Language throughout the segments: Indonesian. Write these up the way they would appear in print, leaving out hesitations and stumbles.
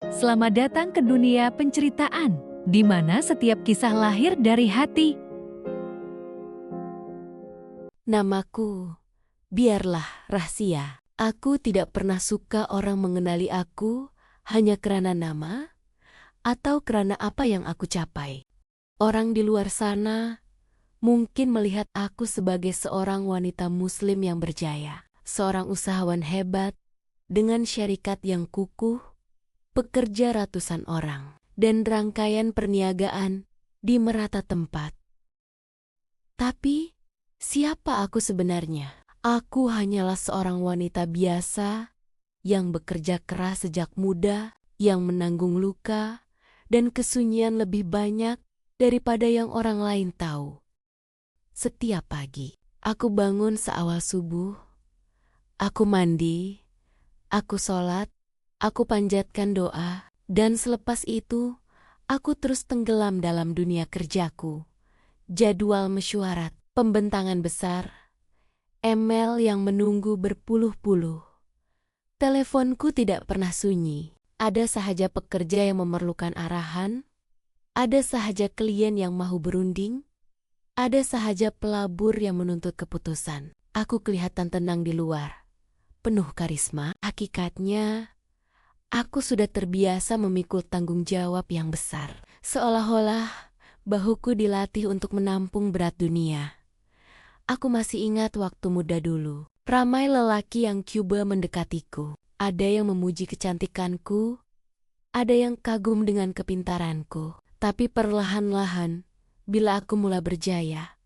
Selamat datang ke dunia penceritaan, di mana setiap kisah lahir dari hati. Namaku, biarlah rahasia. Aku tidak pernah suka orang mengenali aku hanya karena nama atau karena apa yang aku capai. Orang di luar sana mungkin melihat aku sebagai seorang wanita muslim yang berjaya, seorang usahawan hebat dengan syarikat yang kukuh, pekerja ratusan orang, dan rangkaian perniagaan di merata tempat. Tapi, siapa aku sebenarnya? Aku hanyalah seorang wanita biasa yang bekerja keras sejak muda, yang menanggung luka dan kesunyian lebih banyak daripada yang orang lain tahu. Setiap pagi, aku bangun seawal subuh, aku mandi, aku sholat, aku panjatkan doa, dan selepas itu, aku terus tenggelam dalam dunia kerjaku. Jadwal mesyuarat, pembentangan besar, email yang menunggu berpuluh-puluh. Teleponku tidak pernah sunyi. Ada sahaja pekerja yang memerlukan arahan, ada sahaja klien yang mahu berunding, ada sahaja pelabur yang menuntut keputusan. Aku kelihatan tenang di luar, penuh karisma. Hakikatnya, aku sudah terbiasa memikul tanggung jawab yang besar. Seolah-olah bahuku dilatih untuk menampung berat dunia. Aku masih ingat waktu muda dulu. Ramai lelaki yang cuba mendekatiku. Ada yang memuji kecantikanku, ada yang kagum dengan kepintaranku. Tapi perlahan-lahan, bila aku mulai berjaya,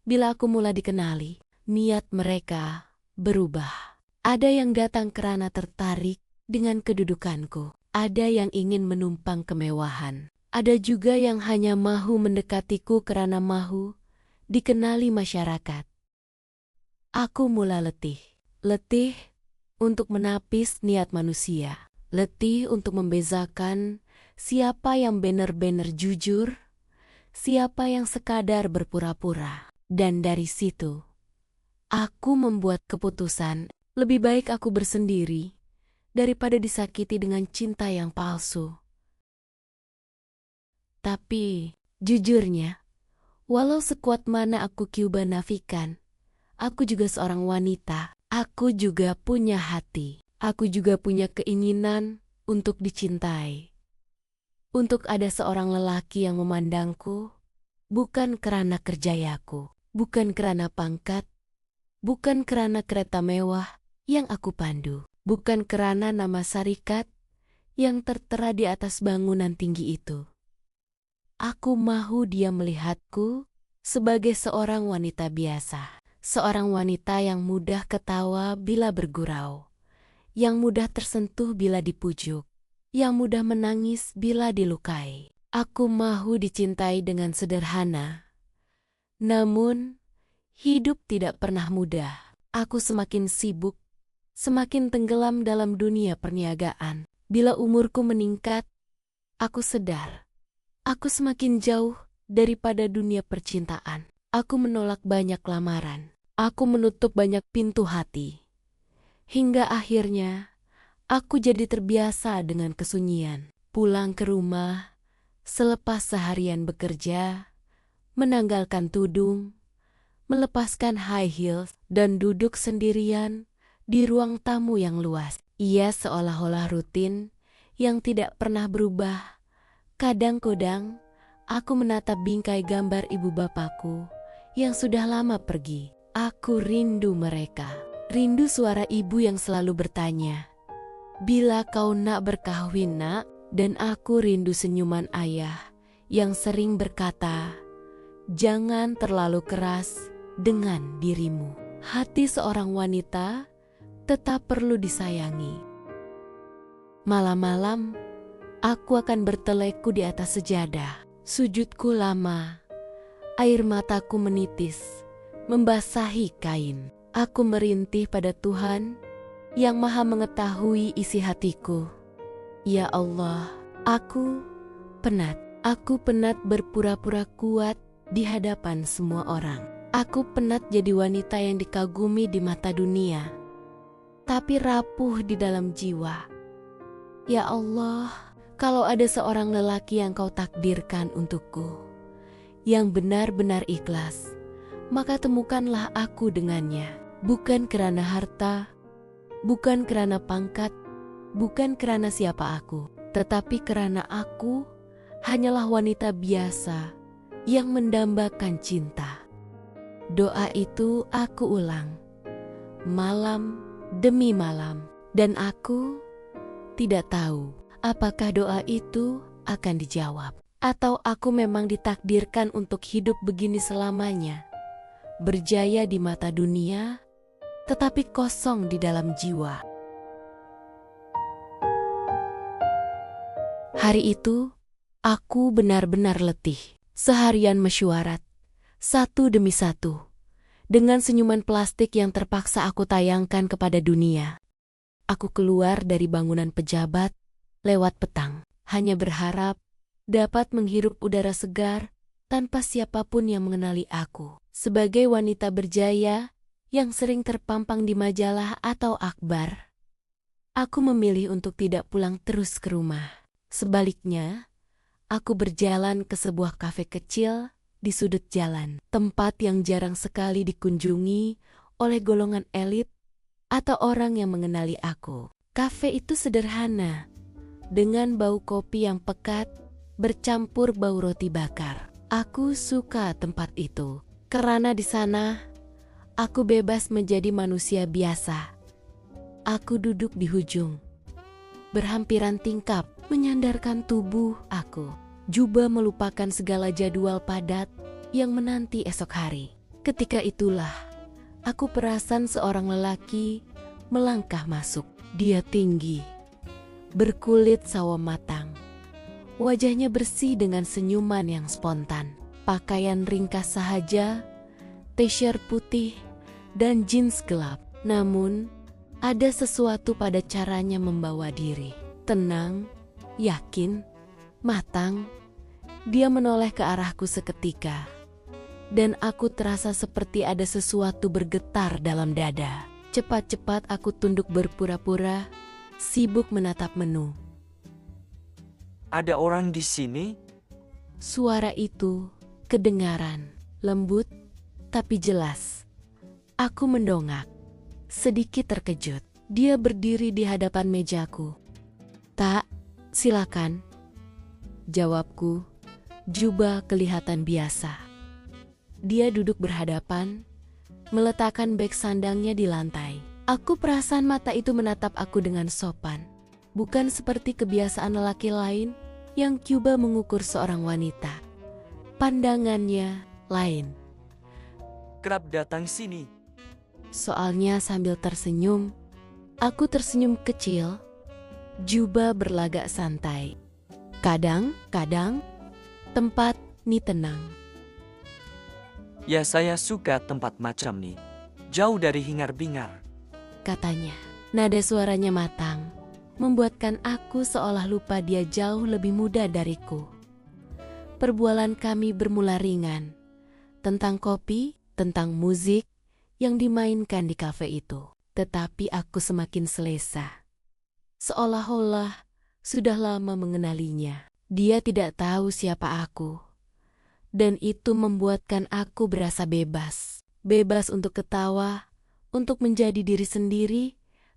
bila aku mulai dikenali, niat mereka berubah. Ada yang datang karena tertarik dengan kedudukanku. Ada yang ingin menumpang kemewahan. Ada juga yang hanya mahu mendekatiku karena mahu dikenali masyarakat. Aku mulai letih. Letih untuk menapis niat manusia. Letih untuk membezakan siapa yang benar-benar jujur, siapa yang sekadar berpura-pura. Dan dari situ, aku membuat keputusan, lebih baik aku bersendiri daripada disakiti dengan cinta yang palsu. Tapi, jujurnya, walau sekuat mana aku coba nafikan, aku juga seorang wanita. Aku juga punya hati. Aku juga punya keinginan untuk dicintai. Untuk ada seorang lelaki yang memandangku, bukan karena kerjayaku, bukan karena pangkat, bukan karena kereta mewah yang aku pandu, bukan karena nama syarikat yang tertera di atas bangunan tinggi itu. Aku mahu dia melihatku sebagai seorang wanita biasa. Seorang wanita yang mudah ketawa bila bergurau, yang mudah tersentuh bila dipujuk, yang mudah menangis bila dilukai. Aku mahu dicintai dengan sederhana. Namun, hidup tidak pernah mudah. Aku semakin sibuk, semakin tenggelam dalam dunia perniagaan. Bila umurku meningkat, aku sadar, aku semakin jauh daripada dunia percintaan. Aku menolak banyak lamaran. Aku menutup banyak pintu hati. Hingga akhirnya, aku jadi terbiasa dengan kesunyian. Pulang ke rumah, selepas seharian bekerja, menanggalkan tudung, melepaskan high heels, dan duduk sendirian di ruang tamu yang luas. Ia seolah-olah rutin, yang tidak pernah berubah. Kadang-kadang, aku menatap bingkai gambar ibu bapakku yang sudah lama pergi. Aku rindu mereka. Rindu suara ibu yang selalu bertanya, "Bila kau nak berkahwin, nak?" Dan aku rindu senyuman ayah yang sering berkata, "Jangan terlalu keras dengan dirimu." Hati seorang wanita tetap perlu disayangi. Malam-malam, aku akan berteleku di atas sejadah. Sujudku lama, air mataku menitis, membasahi kain. Aku merintih pada Tuhan yang Maha mengetahui isi hatiku. Ya Allah, aku penat. Aku penat berpura-pura kuat di hadapan semua orang. Aku penat jadi wanita yang dikagumi di mata dunia, tapi rapuh di dalam jiwa. Ya Allah, Kalau ada seorang lelaki yang kau takdirkan untukku, yang benar-benar ikhlas, maka temukanlah aku dengannya. Bukan karena harta, bukan karena pangkat, bukan karena siapa aku, tetapi karena aku hanyalah wanita biasa yang mendambakan cinta. Doa itu aku ulang, malam demi malam, dan aku tidak tahu apakah doa itu akan dijawab, atau aku memang ditakdirkan untuk hidup begini selamanya, berjaya di mata dunia, tetapi kosong di dalam jiwa. Hari itu, aku benar-benar letih. Seharian mesyuarat, satu demi satu, dengan senyuman plastik yang terpaksa aku tayangkan kepada dunia. Aku keluar dari bangunan pejabat lewat petang, hanya berharap dapat menghirup udara segar tanpa siapapun yang mengenali aku. Sebagai wanita berjaya yang sering terpampang di majalah atau akhbar, aku memilih untuk tidak pulang terus ke rumah. Sebaliknya, aku berjalan ke sebuah kafe kecil di sudut jalan, tempat yang jarang sekali dikunjungi oleh golongan elit atau orang yang mengenali aku. Kafe itu sederhana, dengan bau kopi yang pekat bercampur bau roti bakar. Aku suka tempat itu, karena di sana aku bebas menjadi manusia biasa. Aku duduk di hujung, berhampiran tingkap, menyandarkan tubuh aku. Juba melupakan segala jadwal padat yang menanti esok hari. Ketika itulah, aku perasan seorang lelaki melangkah masuk. Dia tinggi, berkulit sawo matang. Wajahnya bersih dengan senyuman yang spontan. Pakaian ringkas sahaja, t-shirt putih, dan jeans gelap. Namun, ada sesuatu pada caranya membawa diri. Tenang, yakin, matang. Dia menoleh ke arahku seketika, dan aku terasa seperti ada sesuatu bergetar dalam dada. Cepat-cepat aku tunduk berpura-pura, sibuk menatap menu. Ada orang di sini? Suara itu kedengaran, lembut tapi jelas. Aku mendongak, sedikit terkejut. Dia berdiri di hadapan mejaku. "Tak, silakan," jawabku. Juba kelihatan biasa. Dia duduk berhadapan, meletakkan beg sandangnya di lantai. Aku perasan mata itu menatap aku dengan sopan, bukan seperti kebiasaan lelaki lain yang coba mengukur seorang wanita. Pandangannya lain. Kerap datang sini. Soalnya sambil tersenyum, aku tersenyum kecil. Juba berlagak santai. Kadang-kadang tempat ini tenang. Ya, saya suka tempat macam nih. Jauh dari hingar-bingar, Katanya. Nada suaranya matang, membuatkan aku seolah lupa dia jauh lebih muda dariku. Perbualan kami bermula ringan, tentang kopi, tentang musik yang dimainkan di kafe itu. Tetapi aku semakin selesa. Seolah-olah sudah lama mengenalinya. Dia tidak tahu siapa aku. Dan itu membuatkan aku berasa bebas. Bebas untuk ketawa, untuk menjadi diri sendiri,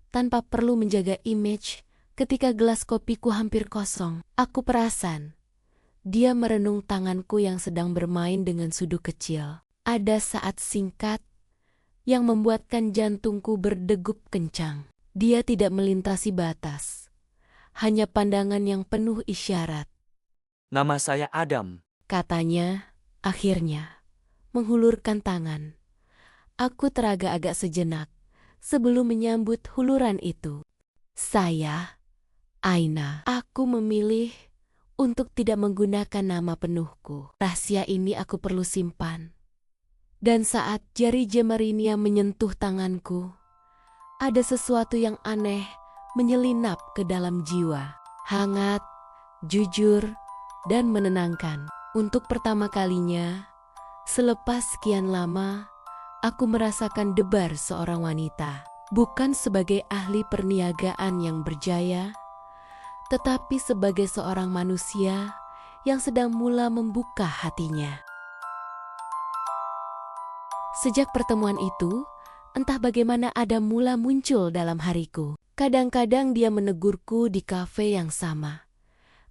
tanpa perlu menjaga image ketika gelas kopiku hampir kosong. Aku perasan, dia merenung tanganku yang sedang bermain dengan sudu kecil. Ada saat singkat yang membuatkan jantungku berdegup kencang. Dia tidak melintasi batas, hanya pandangan yang penuh isyarat. Nama saya Adam. Katanya, akhirnya, menghulurkan tangan. Aku teragak-agak sejenak sebelum menyambut huluran itu. Saya, Aina. Aku memilih untuk tidak menggunakan nama penuhku. Rahasia ini aku perlu simpan. Dan saat jari jemarinya menyentuh tanganku, ada sesuatu yang aneh menyelinap ke dalam jiwa. Hangat, jujur, dan menenangkan. Untuk pertama kalinya, selepas sekian lama, aku merasakan debar seorang wanita. Bukan sebagai ahli perniagaan yang berjaya, tetapi sebagai seorang manusia yang sedang mula membuka hatinya. Sejak pertemuan itu, entah bagaimana Adam mula muncul dalam hariku. Kadang-kadang dia menegurku di kafe yang sama.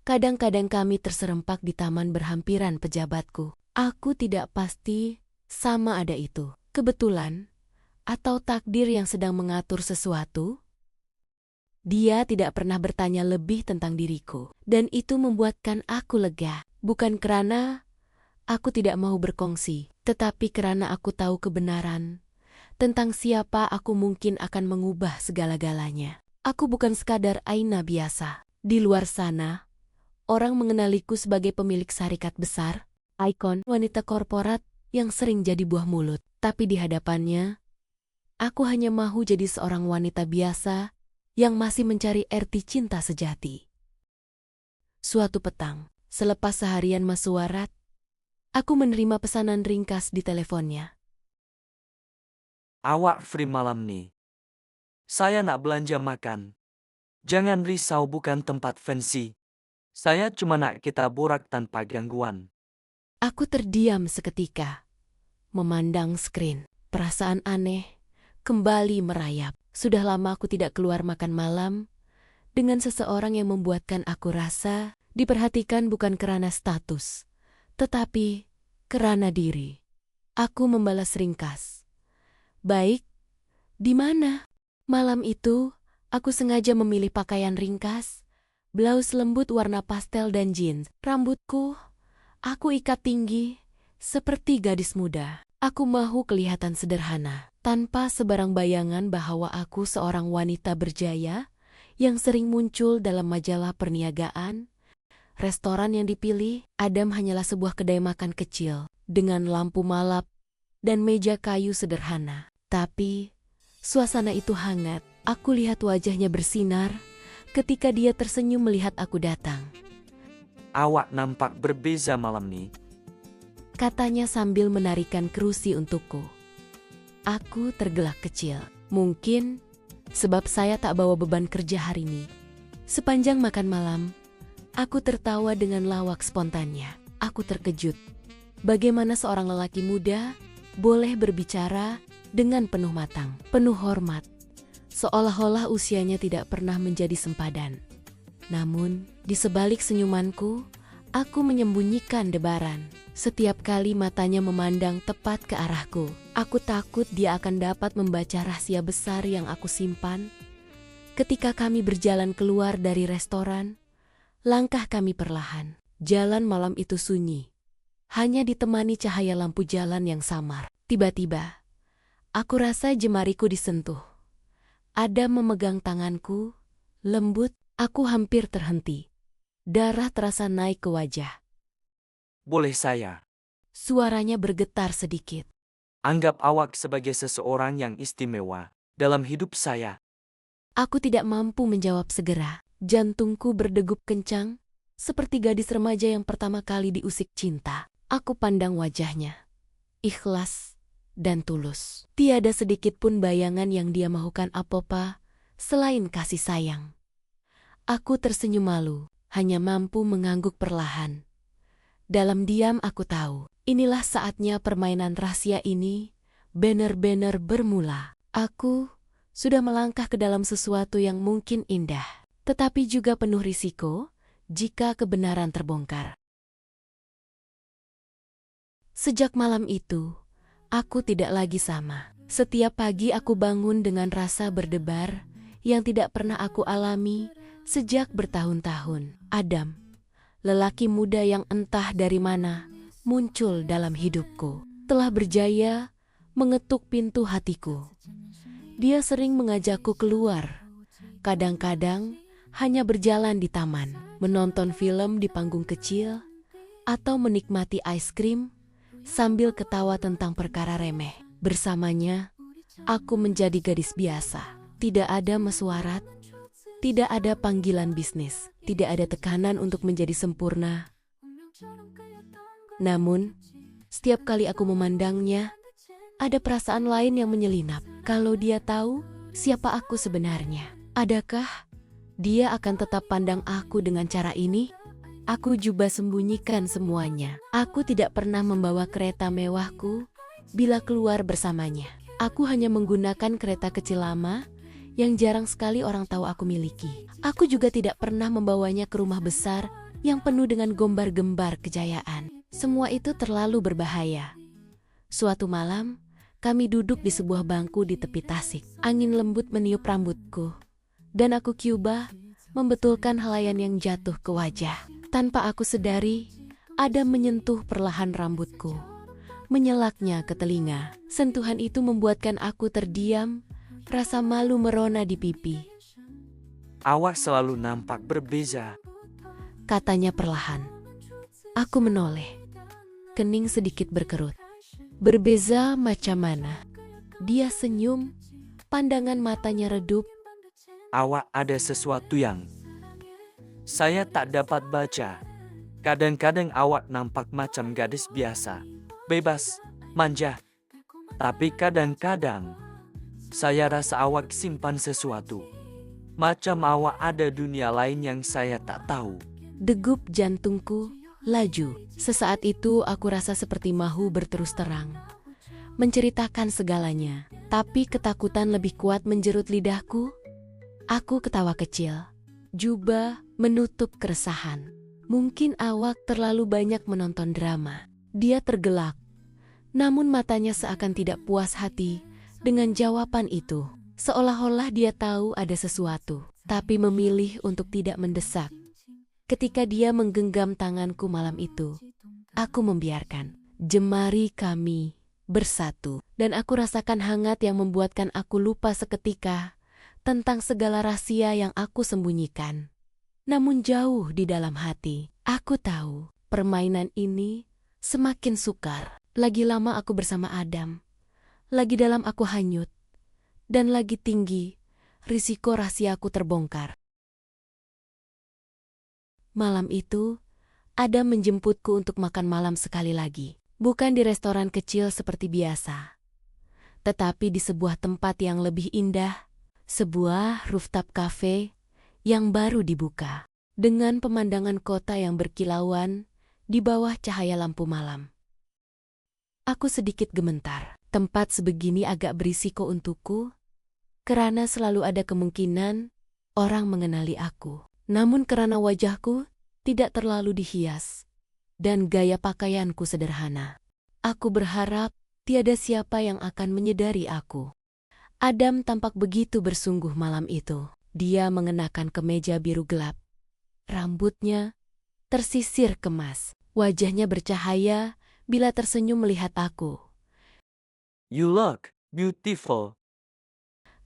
Kadang-kadang kami terserempak di taman berhampiran pejabatku. Aku tidak pasti sama ada itu kebetulan atau takdir yang sedang mengatur sesuatu. Dia tidak pernah bertanya lebih tentang diriku, dan itu membuatkan aku lega. Bukan karena aku tidak mau berkongsi, tetapi karena aku tahu kebenaran tentang siapa aku mungkin akan mengubah segala-galanya. Aku bukan sekadar Aina biasa. Di luar sana, orang mengenaliku sebagai pemilik syarikat besar, ikon wanita korporat yang sering jadi buah mulut. Tapi di hadapannya, aku hanya mau jadi seorang wanita biasa yang masih mencari arti cinta sejati. Suatu petang, selepas seharian mesuarat, aku menerima pesanan ringkas di teleponnya. Awak free malam nih. Saya nak belanja makan. Jangan risau, bukan tempat fancy. Saya cuma nak kita borak tanpa gangguan. Aku terdiam seketika, memandang skrin. Perasaan aneh kembali merayap. Sudah lama aku tidak keluar makan malam dengan seseorang yang membuatkan aku rasa diperhatikan bukan karena status, tetapi karena diri. Aku membalas ringkas. Baik, di mana? Malam itu, aku sengaja memilih pakaian ringkas, blus lembut warna pastel dan jeans. Rambutku, aku ikat tinggi, seperti gadis muda. Aku mau kelihatan sederhana, tanpa sebarang bayangan bahwa aku seorang wanita berjaya yang sering muncul dalam majalah perniagaan. Restoran yang dipilih, Adam hanyalah sebuah kedai makan kecil, dengan lampu malap dan meja kayu sederhana. Tapi, suasana itu hangat. Aku lihat wajahnya bersinar ketika dia tersenyum melihat aku datang. Awak nampak berbeza malam nih. Katanya sambil menarikan kerusi untukku. Aku tergelak kecil. Mungkin sebab saya tak bawa beban kerja hari ini. Sepanjang makan malam, aku tertawa dengan lawak spontannya. Aku terkejut. Bagaimana seorang lelaki muda boleh berbicara dengan penuh matang, penuh hormat, seolah-olah usianya tidak pernah menjadi sempadan. Namun, di sebalik senyumanku, aku menyembunyikan debaran. Setiap kali matanya memandang tepat ke arahku, aku takut dia akan dapat membaca rahasia besar yang aku simpan. Ketika kami berjalan keluar dari restoran, langkah kami perlahan. Jalan malam itu sunyi, hanya ditemani cahaya lampu jalan yang samar. Tiba-tiba, aku rasa jemariku disentuh. Adam memegang tanganku, lembut. Aku hampir terhenti. Darah terasa naik ke wajah. Boleh saya? Suaranya bergetar sedikit. Anggap awak sebagai seseorang yang istimewa dalam hidup saya. Aku tidak mampu menjawab segera. Jantungku berdegup kencang, seperti gadis remaja yang pertama kali diusik cinta. Aku pandang wajahnya, ikhlas dan tulus. Tiada sedikit pun bayangan yang dia mahukan apa-apa selain kasih sayang. Aku tersenyum malu, hanya mampu mengangguk perlahan. Dalam diam aku tahu, inilah saatnya permainan rahasia ini benar-benar bermula. Aku sudah melangkah ke dalam sesuatu yang mungkin indah, tetapi juga penuh risiko jika kebenaran terbongkar. Sejak malam itu, aku tidak lagi sama. Setiap pagi aku bangun dengan rasa berdebar yang tidak pernah aku alami sejak bertahun-tahun. Adam, lelaki muda yang entah dari mana muncul dalam hidupku, telah berjaya mengetuk pintu hatiku. Dia sering mengajakku keluar, kadang-kadang hanya berjalan di taman, menonton film di panggung kecil, atau menikmati es krim sambil ketawa tentang perkara remeh. Bersamanya, aku menjadi gadis biasa. Tidak ada mesyuarat, tidak ada panggilan bisnis, tidak ada tekanan untuk menjadi sempurna. Namun, setiap kali aku memandangnya, ada perasaan lain yang menyelinap. Kalau dia tahu siapa aku sebenarnya, adakah Dia akan tetap pandang aku dengan cara ini. Aku coba sembunyikan semuanya. Aku tidak pernah membawa kereta mewahku bila keluar bersamanya. Aku hanya menggunakan kereta kecil lama yang jarang sekali orang tahu aku miliki. Aku juga tidak pernah membawanya ke rumah besar yang penuh dengan gombar-gembar kejayaan. Semua itu terlalu berbahaya. Suatu malam, kami duduk di sebuah bangku di tepi tasik. Angin lembut meniup rambutku, dan aku Cuba membetulkan helaian yang jatuh ke wajah. Tanpa aku sedari, Adam menyentuh perlahan rambutku, menyelaknya ke telinga. Sentuhan itu membuatkan aku terdiam, rasa malu merona di pipi. Awak selalu nampak berbeza. Katanya perlahan. Aku menoleh. Kening sedikit berkerut. Berbeza macam mana? Dia senyum, pandangan matanya redup. Awak ada sesuatu yang saya tak dapat baca. Kadang-kadang awak nampak macam gadis biasa, bebas, manja. Tapi kadang-kadang saya rasa awak simpan sesuatu. Macam awak ada dunia lain yang saya tak tahu. Degup jantungku laju. Sesaat itu aku rasa seperti mahu berterus terang, menceritakan segalanya. Tapi ketakutan lebih kuat menjerut lidahku. Aku ketawa kecil. Juba menutup keresahan. Mungkin awak terlalu banyak menonton drama. Dia tergelak, namun matanya seakan tidak puas hati dengan jawaban itu. Seolah-olah dia tahu ada sesuatu, tapi memilih untuk tidak mendesak. Ketika dia menggenggam tanganku malam itu, aku membiarkan jemari kami bersatu, dan aku rasakan hangat yang membuatkan aku lupa seketika tentang segala rahasia yang aku sembunyikan. Namun jauh di dalam hati, aku tahu permainan ini semakin sukar. Lagi lama aku bersama Adam, lagi dalam aku hanyut, dan lagi tinggi risiko rahasiaku terbongkar. Malam itu, Adam menjemputku untuk makan malam sekali lagi. Bukan di restoran kecil seperti biasa, tetapi di sebuah tempat yang lebih indah, sebuah rooftop cafe yang baru dibuka, dengan pemandangan kota yang berkilauan di bawah cahaya lampu malam. Aku sedikit gemetar. Tempat sebegini agak berisiko untukku, karena selalu ada kemungkinan orang mengenali aku. Namun karena wajahku tidak terlalu dihias dan gaya pakaianku sederhana, aku berharap tiada siapa yang akan menyadari aku. Adam tampak begitu bersungguh malam itu. Dia mengenakan kemeja biru gelap. Rambutnya tersisir kemas. Wajahnya bercahaya bila tersenyum melihat aku. You look beautiful.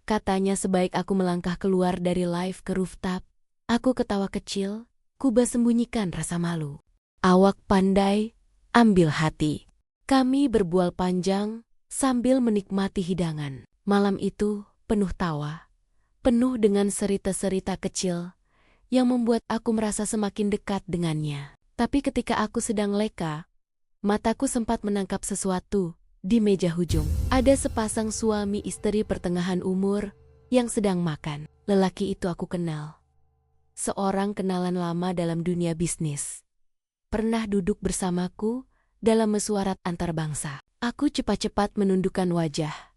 Katanya sebaik aku melangkah keluar dari lift ke rooftop. Aku ketawa kecil, kuba sembunyikan rasa malu. Awak pandai, ambil hati. Kami berbual panjang sambil menikmati hidangan. Malam itu penuh tawa, penuh dengan cerita-cerita kecil yang membuat aku merasa semakin dekat dengannya. Tapi ketika aku sedang leka, mataku sempat menangkap sesuatu di meja hujung. Ada sepasang suami istri pertengahan umur yang sedang makan. Lelaki itu aku kenal. Seorang kenalan lama dalam dunia bisnis. Pernah duduk bersamaku dalam mesyuarat antar bangsa. Aku cepat-cepat menundukkan wajah.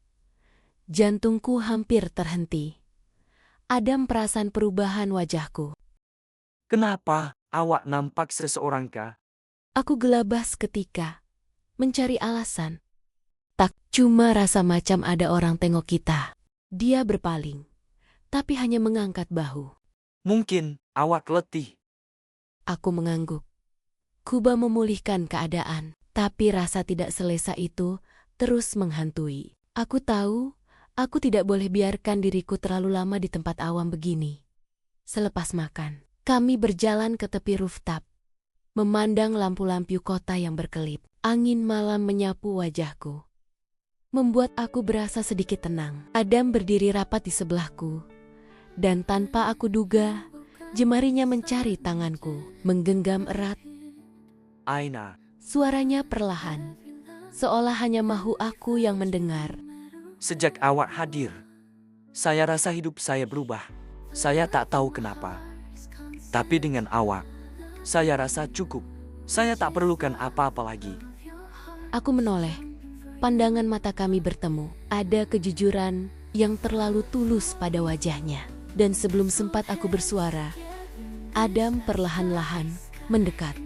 Jantungku hampir terhenti. Ada perasaan perubahan wajahku. Kenapa awak nampak seseorang kah? Aku gelabah seketika, mencari alasan. Tak, cuma rasa macam ada orang tengok kita. Dia berpaling, tapi hanya mengangkat bahu. Mungkin awak letih. Aku mengangguk. Kuba memulihkan keadaan, tapi rasa tidak selesa itu terus menghantui. Aku tahu, aku tidak boleh biarkan diriku terlalu lama di tempat awam begini. Selepas makan, kami berjalan ke tepi rooftop, memandang lampu-lampu kota yang berkelip. Angin malam menyapu wajahku, membuat aku berasa sedikit tenang. Adam berdiri rapat di sebelahku, dan tanpa aku duga, jemarinya mencari tanganku, menggenggam erat. Aina, Suaranya perlahan, seolah hanya mahu aku yang mendengar. sejak awak hadir, saya rasa hidup saya berubah. Saya tak tahu kenapa. Tapi dengan awak, saya rasa cukup. Saya tak perlukan apa-apa lagi. Aku menoleh. Pandangan mata kami bertemu. Ada kejujuran yang terlalu tulus pada wajahnya. Dan sebelum sempat aku bersuara, Adam perlahan-lahan mendekat.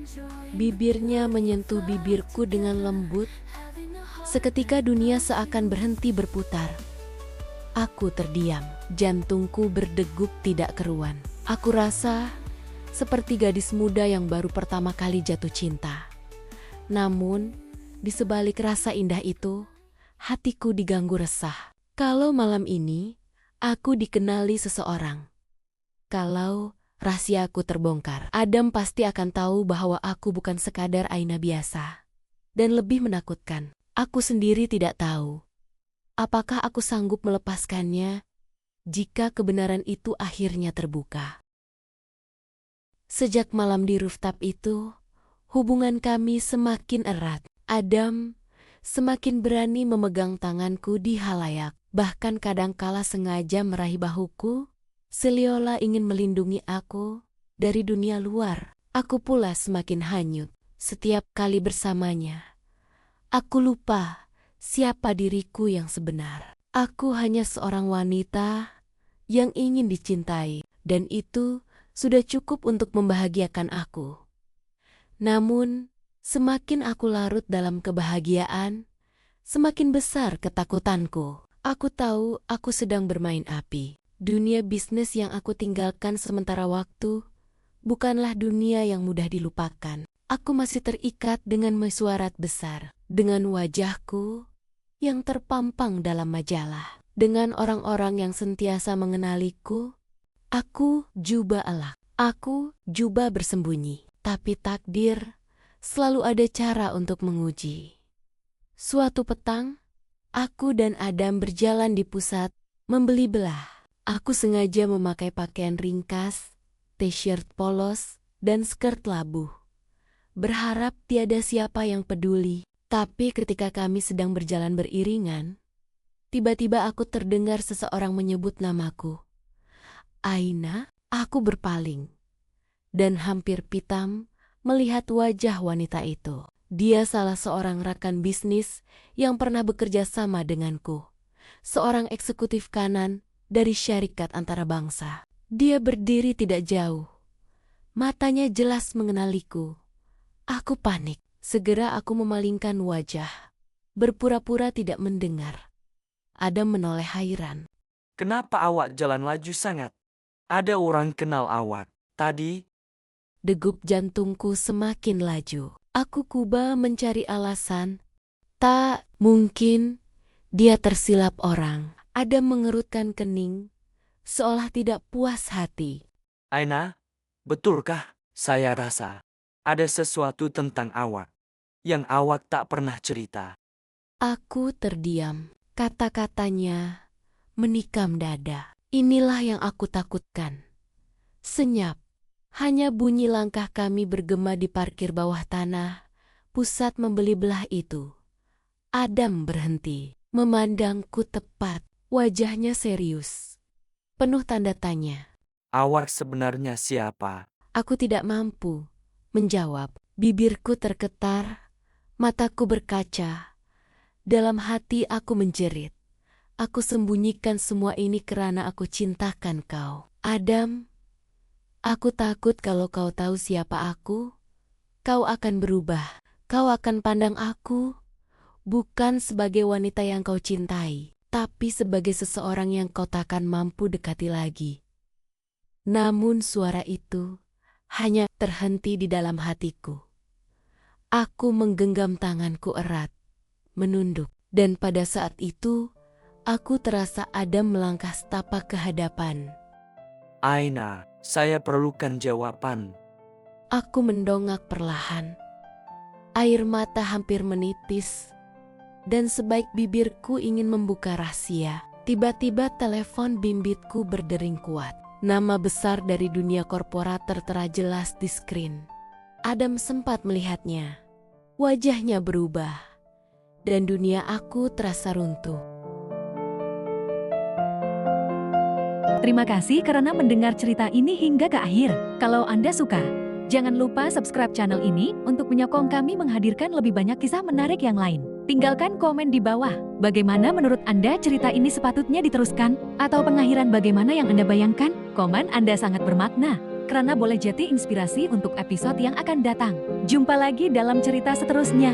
Bibirnya menyentuh bibirku dengan lembut. Seketika dunia seakan berhenti berputar. Aku terdiam, jantungku berdegup tidak keruan. Aku rasa seperti gadis muda yang baru pertama kali jatuh cinta. Namun, di sebalik rasa indah itu, hatiku diganggu resah. Kalau malam ini, aku dikenali seseorang. Kalau rahasiaku terbongkar, Adam pasti akan tahu bahwa aku bukan sekadar Aina biasa. Dan lebih menakutkan, aku sendiri tidak tahu apakah aku sanggup melepaskannya jika kebenaran itu akhirnya terbuka. Sejak malam di rooftop itu, hubungan kami semakin erat. Adam semakin berani memegang tanganku di halayak, bahkan kadangkala sengaja meraih bahuku, seolah ingin melindungi aku dari dunia luar. Aku pula semakin hanyut setiap kali bersamanya. Aku lupa siapa diriku yang sebenar. Aku hanya seorang wanita yang ingin dicintai, dan itu sudah cukup untuk membahagiakan aku. Namun, semakin aku larut dalam kebahagiaan, semakin besar ketakutanku. Aku tahu aku sedang bermain api. Dunia bisnis yang aku tinggalkan sementara waktu bukanlah dunia yang mudah dilupakan. Aku masih terikat dengan mesyuarat besar, dengan wajahku yang terpampang dalam majalah, dengan orang-orang yang sentiasa mengenaliku. Aku jubah elak, aku jubah bersembunyi, tapi takdir selalu ada cara untuk menguji. Suatu petang, aku dan Adam berjalan di pusat, membeli belah. Aku sengaja memakai pakaian ringkas, t-shirt polos, dan skirt labuh. Berharap tiada siapa yang peduli. Tapi ketika kami sedang berjalan beriringan, tiba-tiba aku terdengar seseorang menyebut namaku. Aina, aku berpaling. Dan hampir pitam melihat wajah wanita itu. Dia salah seorang rekan bisnis yang pernah bekerja sama denganku. Seorang eksekutif kanan dari syarikat antarabangsa. Dia berdiri tidak jauh. Matanya jelas mengenaliku. Aku panik. Segera aku memalingkan wajah, berpura-pura tidak mendengar. Adam menoleh hairan. Kenapa awak jalan laju sangat? Ada orang kenal awak tadi? Degup jantungku semakin laju. Aku coba mencari alasan. Tak mungkin dia tersilap orang. Adam mengerutkan kening, seolah tidak puas hati. Aina, betulkah? Saya rasa ada sesuatu tentang awak yang awak tak pernah cerita. Aku terdiam. Kata-katanya menikam dada. Inilah yang aku takutkan. Senyap. Hanya bunyi langkah kami bergema di parkir bawah tanah, pusat membeli belah itu. Adam berhenti, memandangku tepat. Wajahnya serius, penuh tanda tanya. Awak sebenarnya siapa? Aku tidak mampu menjawab. Bibirku terketar, mataku berkaca. Dalam hati aku menjerit. Aku sembunyikan semua ini karena aku cintakan kau. Adam, aku takut kalau kau tahu siapa aku, kau akan berubah. Kau akan pandang aku bukan sebagai wanita yang kau cintai, tapi sebagai seseorang yang kau takkan mampu dekati lagi. Namun suara itu hanya terhenti di dalam hatiku. Aku menggenggam tanganku erat, menunduk, dan pada saat itu, aku terasa Adam melangkah setapak ke hadapan. Aina, saya perlukan jawaban. Aku mendongak perlahan. Air mata hampir menitis, dan sebaik bibirku ingin membuka rahasia, tiba-tiba telepon bimbitku berdering kuat. Nama besar dari dunia korporat tertera jelas di skrin. Adam sempat melihatnya. Wajahnya berubah, dan dunia aku terasa runtuh. Terima kasih karena mendengar cerita ini hingga ke akhir. Kalau Anda suka, jangan lupa subscribe channel ini untuk menyokong kami menghadirkan lebih banyak kisah menarik yang lain. Tinggalkan komen di bawah, bagaimana menurut Anda cerita ini sepatutnya diteruskan? Atau pengakhiran bagaimana yang Anda bayangkan? Komen Anda sangat bermakna, karena boleh jadi inspirasi untuk episode yang akan datang. Jumpa lagi dalam cerita seterusnya.